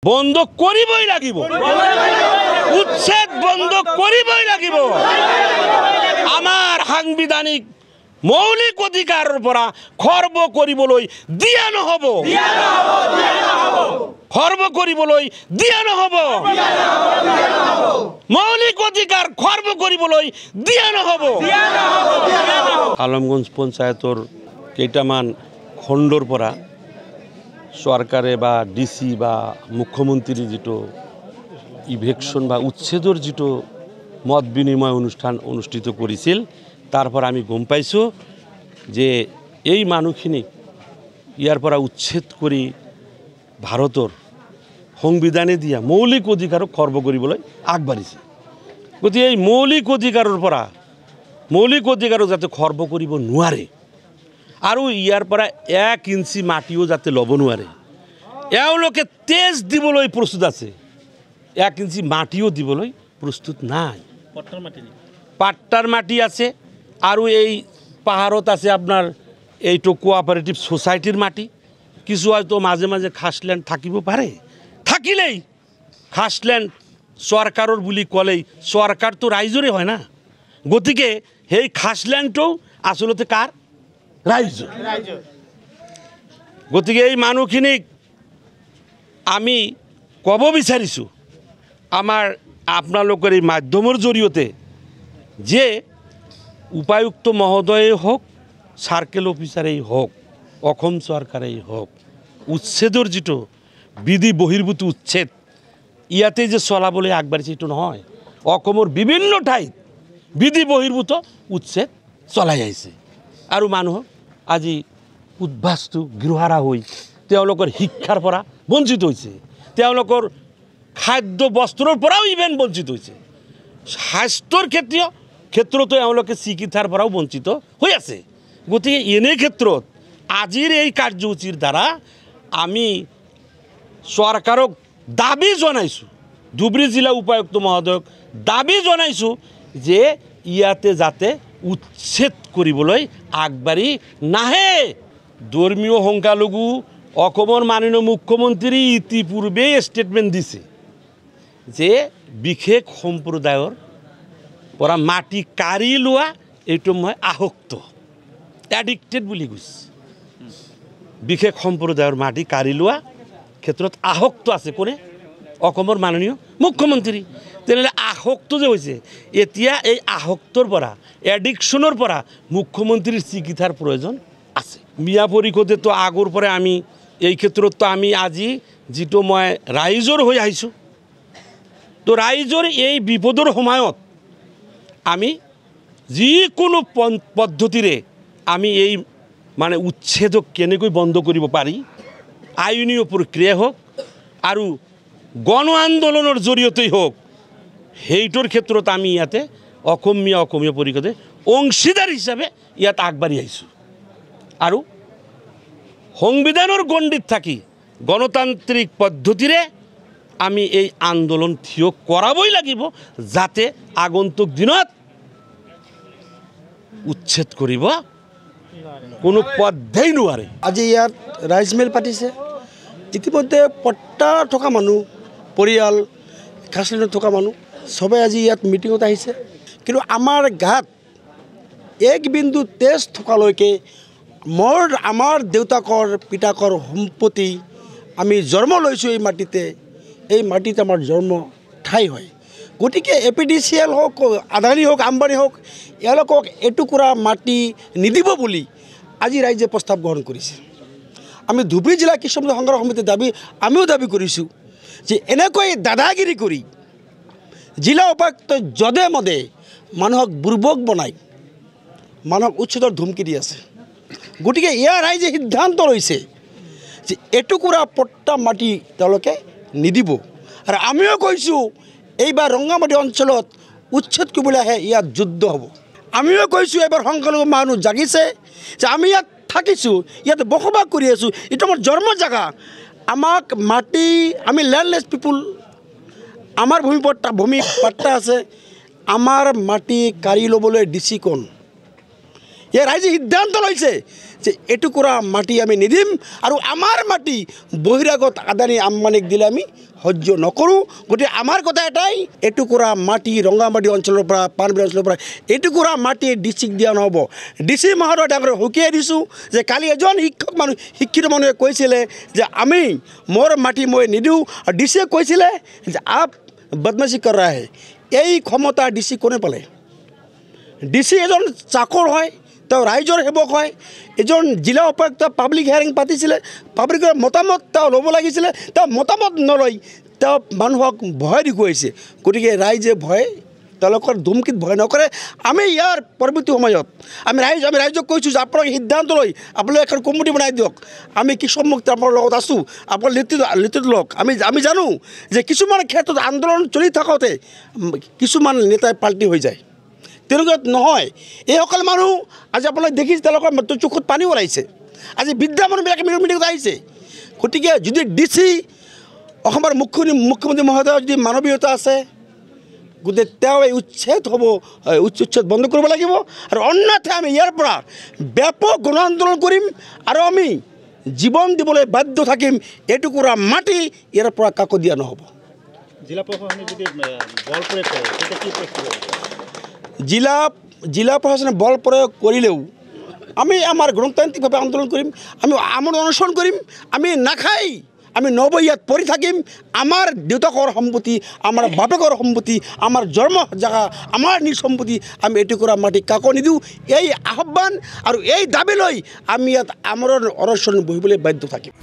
বন্ধ কৰিবই লাগিব, উচ্ছেদ বন্ধ কৰিবই লাগিব। আমাৰ সাংবিধানিক মৌলিক অধিকাৰৰ পৰা খৰ্ব কৰিবলৈ দিয়া নহ'ব, খৰ্ব কৰিবলৈ দিয়া নহ'ব, মৌলিক অধিকাৰ খৰ্ব কৰিবলৈ দিয়া নহ'ব। আলমগঞ্জ পঞ্চায়তৰ কেইটামান খণ্ডৰ পৰা চৰকাৰে বা ডিসি বা মুখ্যমন্ত্ৰী যেটো ইভেকশন বা উচ্ছেদৰ যেটো মত বিনিময় অনুষ্ঠান অনুষ্ঠিত কৰিছিল, তাৰপৰ আমি গম পাইছোঁ যে এই মানুহখিনিক ইয়াৰ পৰা উচ্ছেদ কৰি ভাৰতৰ সংবিধানে দিয়া মৌলিক অধিকাৰক খৰ্ব কৰিবলৈ আগবাঢ়িছে। গতিকে এই মৌলিক অধিকাৰৰ পৰা মৌলিক অধিকাৰক যাতে খৰ্ব কৰিব নোৱাৰে আৰু ইয়াৰ পৰা 1 ইঞ্চি মাটিও যাতে ল'ব নোৱাৰে, এওঁলোকে তেজ দিবলৈ প্ৰস্তুত আছে, 1 ইঞ্চি মাটিও দিবলৈ প্ৰস্তুত নাই। পাট্টাৰ মাটি আছে আৰু এই পাহাৰত আছে আপোনাৰ এইটো কোঅপাৰেটিভ সোসাইটিৰ মাটি, কিছু হয়তো মাজে মাজে খাসল্যান্ড থাকিব পাৰে, থাকিলেই খাসল্যান্ড চৰকাৰৰ বুলি ক'লেই চৰকাৰটো ৰাইজৰে হয় না। গতিকে সেই খাসল্যান্ডটো আচলতে কাৰ? ৰাইজ। গতিকে এই মানুহখিনিক আমি ক'ব বিচাৰিছোঁ আমাৰ আপোনালোকৰ এই মাধ্যমৰ জৰিয়তে যে উপায়ুক্ত মহোদয়েই হোক, সাৰ্কেল অফিসাৰেই হোক, অসম চৰকাৰেই হোক, উচ্ছেদৰ যেটো বিধি বহিৰ্ভূত উচ্ছেদ ইয়াতে যে চলাবলৈ আগবাঢ়িছে এইটো নহয়, অসমৰ বিভিন্ন ঠাইত বিধি বহিৰ্ভূত উচ্ছেদ চলাই আহিছে আৰু মানুহক আজি উদ্বাস্তু গৃহাৰা হৈ তেওঁলোকৰ শিক্ষাৰ পৰা বঞ্চিত হৈছে, তেওঁলোকৰ খাদ্য বস্ত্ৰৰ পৰাও ইভেন বঞ্চিত হৈছে, স্বাস্থ্যৰ ক্ষেত্ৰতো এওঁলোকে চিকিৎসাৰ পৰাও বঞ্চিত হৈ আছে। গতিকে এনে ক্ষেত্ৰত আজিৰ এই কাৰ্যসূচীৰ দ্বাৰা আমি চৰকাৰক দাবী জনাইছোঁ, ধুবুৰী জিলা উপায়ুক্ত মহোদয়ক দাবী জনাইছোঁ যে ইয়াতে যাতে উচ্ছেদ কৰিবলৈ আগবাঢ়ি নাহে। ধৰ্মীয় সংখ্যালঘু অসমৰ মাননীয় মুখ্যমন্ত্ৰী ইতিপূৰ্বে ষ্টেটমেণ্ট দিছে যে বিশেষ সম্প্ৰদায়ৰ পৰা মাটি কাঢ়ি লোৱা এইটো মই আসক্ত, এডিক্টেড বুলি কৈছে। বিশেষ সম্প্ৰদায়ৰ মাটি কাঢ়ি লোৱা ক্ষেত্ৰত আসক্ত আছে কোনে? অসমৰ মাননীয় মুখ্যমন্ত্ৰী। তেনেহ'লে আসক্ত যে হৈছে, এতিয়া এই আসক্তৰ পৰা এডিকশ্যনৰ পৰা মুখ্যমন্ত্ৰীৰ চিকিৎসাৰ প্ৰয়োজন আছে। মিয়া পৰিষদেতো আগৰ পৰা আমি এই ক্ষেত্ৰতো আমি আজি যিটো মই ৰাইজৰ হৈ আহিছোঁ, তো ৰাইজৰ এই বিপদৰ সময়ত আমি যিকোনো পদ্ধতিৰে আমি এই মানে উচ্ছেদক কেনেকৈ বন্ধ কৰিব পাৰি, আইনীয় প্ৰক্ৰিয়া হওক আৰু গণ আন্দোলনৰ জৰিয়তেই হওক, সেইটোৰ ক্ষেত্ৰত আমি ইয়াতে অসমীয়া পৰিষদে অংশীদাৰ হিচাপে ইয়াত আগবাঢ়ি আহিছোঁ আৰু সংবিধানৰ গণ্ডিত থাকি গণতান্ত্ৰিক পদ্ধতিৰে আমি এই আন্দোলন থিয় কৰাবই লাগিব, যাতে আগন্তুক দিনত উচ্ছেদ কৰিব কোনো পদ্ধতি নোৱাৰে। আজি ইয়াত ৰাইজমেল পাতিছে, ইতিমধ্যে পট্টা থকা মানুহ, পৰিয়াল, খাসল্যান্ডত থকা মানুহ সবে আজি ইয়াত মিটিঙত আহিছে। কিন্তু আমাৰ গাত এক বিন্দু তেজ থকালৈকে আমাৰ দেউতাকৰ পিতাকৰ সম্পত্তি, আমি জন্ম লৈছোঁ এই মাটিতে, এই মাটিত আমাৰ জন্ম ঠাই হয়। গতিকে APDCL হওক, আদানী হওক, আম্বানী হওক, এওঁলোকক এটুকুৰা মাটি নিদিব বুলি আজি ৰাইজে প্ৰস্তাৱ গ্ৰহণ কৰিছে। আমি ধুবুৰী জিলা কৃষক সংগ্ৰাম সমিতিৰ আমিও দাবী কৰিছোঁ যে এনেকৈ দাদাগিৰি কৰি জিলা উপায়ুক্ত যধে মধে মানুহক বুৰ্বক বনাই মানুহক উচ্ছেদৰ ধুমকি দি আছে। গতিকে ইয়াৰ ৰাইজে সিদ্ধান্ত লৈছে যে এটুকুৰা পট্টা মাটি তেওঁলোকে নিদিব। আৰু আমিও কৈছোঁ এইবাৰ ৰংগামাটি অঞ্চলত উচ্ছেদ কৰিবলৈ আহে, ইয়াত যুদ্ধ হ'ব। আমিও কৈছোঁ এইবাৰ সংখ্যালঘু মানুহ জাগিছে যে আমি ইয়াত থাকিছোঁ, ইয়াত বসবাস কৰি আছোঁ, এইটো আমাৰ জন্ম জেগা, আমাক মাটি, আমি লেণ্ডলেছ পিপুল, আমাৰ ভূমি পাট্টা আছে, আমাৰ মাটি কাঢ়ি ল'বলৈ ডিচি কোন, এই ৰাইজে সিদ্ধান্ত লৈছে যে এটুকুৰা মাটি আমি নিদিম আৰু আমাৰ মাটি বহিৰাগত আদানী আম্বানীক দিলে আমি সহ্য নকৰোঁ। গতিকে আমাৰ কথা এটাই, এটুকুৰা মাটি ৰংগামাটি অঞ্চলৰ পৰা পাণবাৰী অঞ্চলৰ পৰা এটুকুৰা মাটি ডিচিক দিয়া নহ'ব। ডিচি মহোদয় ডাঙৰ সকীয়াই দিছোঁ যে কালি এজন শিক্ষিত মানুহে কৈছিলে যে আমি মোৰ মাটি মই নিদিওঁ, আৰু ডিচিয়ে কৈছিলে যে আপ বদমাচি কৰ ৰাহে। এই ক্ষমতা ডিচি কোনে পালে? ডিচি এজন চাকৰ হয়, তেওঁ ৰাইজৰ সেৱক হয়। এজন জিলা উপায়ুক্ত পাব্লিক হিয়াৰিং পাতিছিলে, পাব্লিকৰ মতামত তেওঁ ল'ব লাগিছিলে, তেওঁ মতামত নলয়, তেওঁ মানুহক ভয় দেখুৱাইছে। গতিকে ৰাইজে ভয়, তেওঁলোকৰ ধুমকিত ভয় নকৰে। আমি ইয়াৰ পৰৱৰ্তী সময়ত আমি ৰাইজক কৈছোঁ যে আপোনালোকে সিদ্ধান্ত লৈ আপোনালোকে এখন কমিটি বনাই দিয়ক। আমি কৃষকমুক্তি আপোনাৰ লগত আছোঁ, আপোনাৰ নেতৃত্ব লওক। আমি জানো যে কিছুমান ক্ষেত্ৰত আন্দোলন চলি থাকোঁতে কিছুমান নেতাই পাল্টি হৈ যায়, তেনেকুৱা নহয়। এইসকল মানুহ আজি আপোনালোকে দেখিছে, তেওঁলোকৰ চকুত পানী ওলাইছে। আজি বৃদ্ধা মানুহবিলাকে মিটিঙত আহিছে। গতিকে যদি ডিচি অসমৰ মুখ্যমন্ত্ৰী মহোদয়ৰ যদি মানৱীয়তা আছে, গতিকে তেওঁ এই উচ্ছেদ বন্ধ কৰিব লাগিব। আৰু অন্যথা আমি ইয়াৰ পৰা ব্যাপক গণ আন্দোলন কৰিম আৰু আমি জীৱন দিবলৈ বাধ্য থাকিম। এটুকুৰা মাটি ইয়াৰ পৰা কাকো দিয়া নহ'ব। জিলা প্ৰশাসনে যদি বল প্ৰয়োগ কৰে তেতিয়া কি প্ৰস্তুত হ'ব? জিলা প্ৰশাসনে বল প্ৰয়োগ কৰিলেও আমি আমাৰ গণতান্ত্ৰিকভাৱে আন্দোলন কৰিম, আমি আমৰণ অনশন কৰিম। আমি নাখাই আমি ইয়াত পৰি থাকিম। আমাৰ দেউতাকৰ সম্পত্তি, আমাৰ বাপেকৰ সম্পত্তি, আমাৰ জন্ম জেগা, আমাৰ নিজ সম্পত্তি, আমি এটুকুৰা মাটি কাকো নিদিওঁ। এই আহ্বান আৰু এই দাবী লৈ আমি ইয়াত আমৰণ অনশন বহিবলৈ বাধ্য থাকিম।